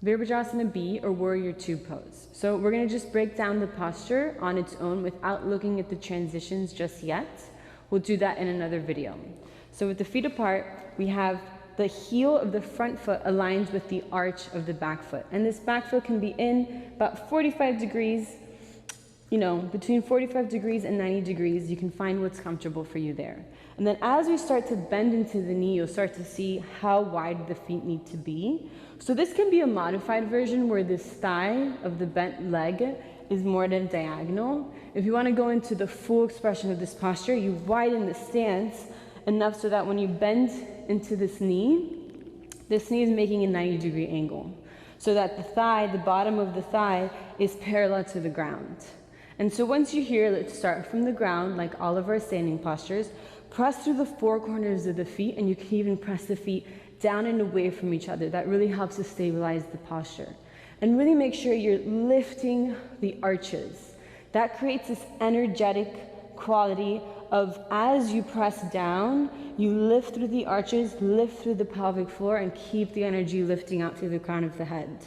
Virabhadrasana B, or Warrior Two pose. So we're going to just break down the posture on its own without looking at the transitions just yet. We'll do that in another video. So with the feet apart, we have the heel of the front foot aligns with the arch of the back foot. And this back foot can be in about 45 degrees, between 45 degrees and 90 degrees. You can find what's comfortable for you there. And then as we start to bend into the knee, you'll start to see how wide the feet need to be. So this can be a modified version where this thigh of the bent leg is more at a diagonal. If you want to go into the full expression of this posture, you widen the stance enough so that when you bend into this knee is making a 90-degree angle. So that the thigh, the bottom of the thigh, is parallel to the ground. And so once you're here, let's start from the ground, like all of our standing postures. Press through the four corners of the feet, and you can even press the feet down and away from each other. That really helps to stabilize the posture. And really make sure you're lifting the arches. That creates this energetic quality of, as you press down, you lift through the arches, lift through the pelvic floor, and keep the energy lifting out through the crown of the head.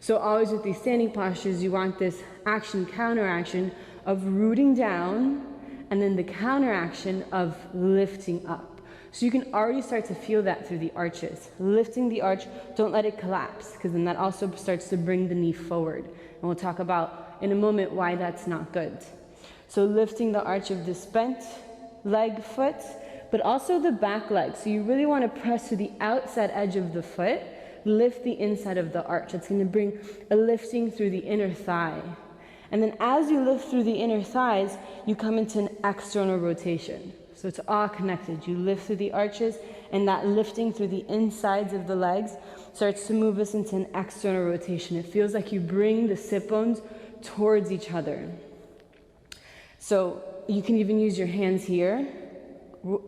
So always with these standing postures, you want this action, counteraction of rooting down, and then the counteraction of lifting up. So you can already start to feel that through the arches. Lifting the arch, don't let it collapse, because then that also starts to bring the knee forward. And we'll talk about in a moment why that's not good. So lifting the arch of this bent leg foot, but also the back leg. So you really want to press to the outside edge of the foot, lift the inside of the arch. It's going to bring a lifting through the inner thigh. And then as you lift through the inner thighs, you come into an external rotation. So it's all connected. You lift through the arches, and that lifting through the insides of the legs starts to move us into an external rotation. It feels like you bring the sit bones towards each other. So you can even use your hands here,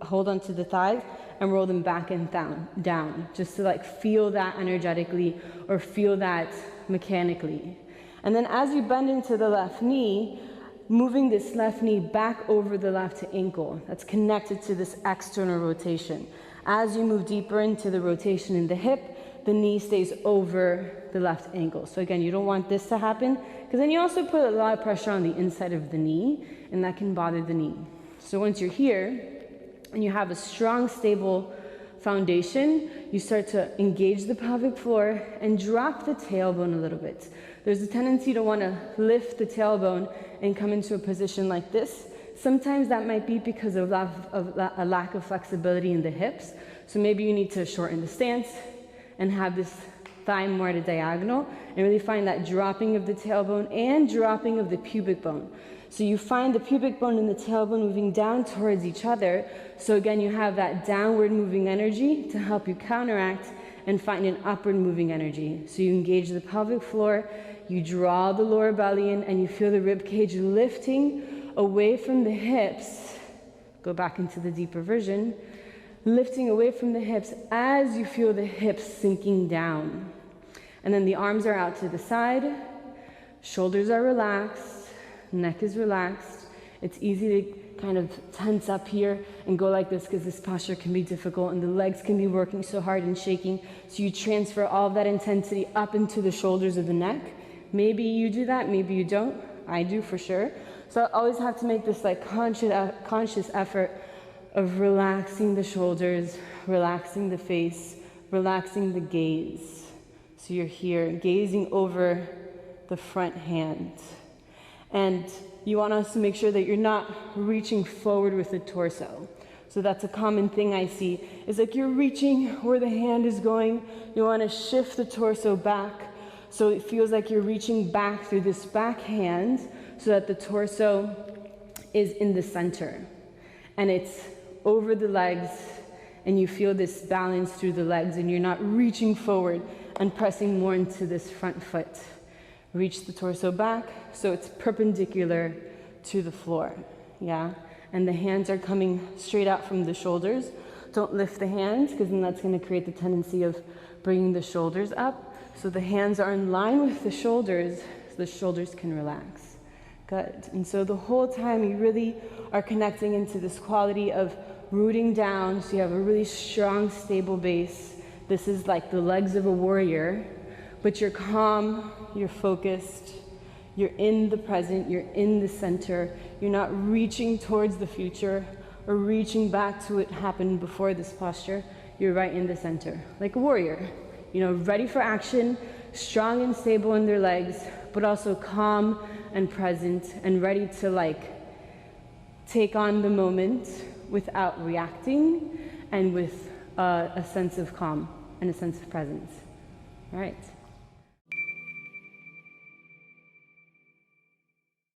hold onto the thighs, and roll them back and down, just to feel that energetically or feel that mechanically. And then as you bend into the left knee, moving this left knee back over the left ankle. That's connected to this external rotation. As you move deeper into the rotation in the hip, the knee stays over the left ankle. So again, you don't want this to happen, because then you also put a lot of pressure on the inside of the knee, and that can bother the knee. So once you're here, and you have a strong, stable foundation, you start to engage the pelvic floor and drop the tailbone a little bit. There's a tendency to want to lift the tailbone and come into a position like this. Sometimes that might be because of a lack of flexibility in the hips. So maybe you need to shorten the stance and have this thigh more at a diagonal, and really find that dropping of the tailbone and dropping of the pubic bone. So you find the pubic bone and the tailbone moving down towards each other. So again, you have that downward moving energy to help you counteract and find an upward moving energy. So you engage the pelvic floor, you draw the lower belly in, and you feel the rib cage lifting away from the hips. Go back into the deeper version. Lifting away from the hips as you feel the hips sinking down. And then the arms are out to the side, shoulders are relaxed, neck is relaxed. It's easy to kind of tense up here and go like this, because this posture can be difficult and the legs can be working so hard and shaking. So you transfer all of that intensity up into the shoulders of the neck. Maybe you do that, maybe you don't. I do for sure. So I always have to make this conscious effort of relaxing the shoulders, relaxing the face, relaxing the gaze. So you're here, gazing over the front hand. And you want us to make sure that you're not reaching forward with the torso. So that's a common thing I see, is you're reaching where the hand is going. You want to shift the torso back, so it feels like you're reaching back through this back hand, so that the torso is in the center. And it's over the legs, and you feel this balance through the legs, and you're not reaching forward and pressing more into this front foot. Reach the torso back so it's perpendicular to the floor, yeah? And the hands are coming straight out from the shoulders. Don't lift the hands, because then that's going to create the tendency of bringing the shoulders up. So the hands are in line with the shoulders, so the shoulders can relax. Good. And so the whole time you really are connecting into this quality of rooting down, so you have a really strong, stable base. This is like the legs of a warrior, but you're calm, you're focused, you're in the present, you're in the center. You're not reaching towards the future or reaching back to what happened before this posture. You're right in the center, like a warrior, ready for action, strong and stable in their legs, but also calm and present and ready to take on the moment without reacting and with a sense of calm and a sense of presence. All right.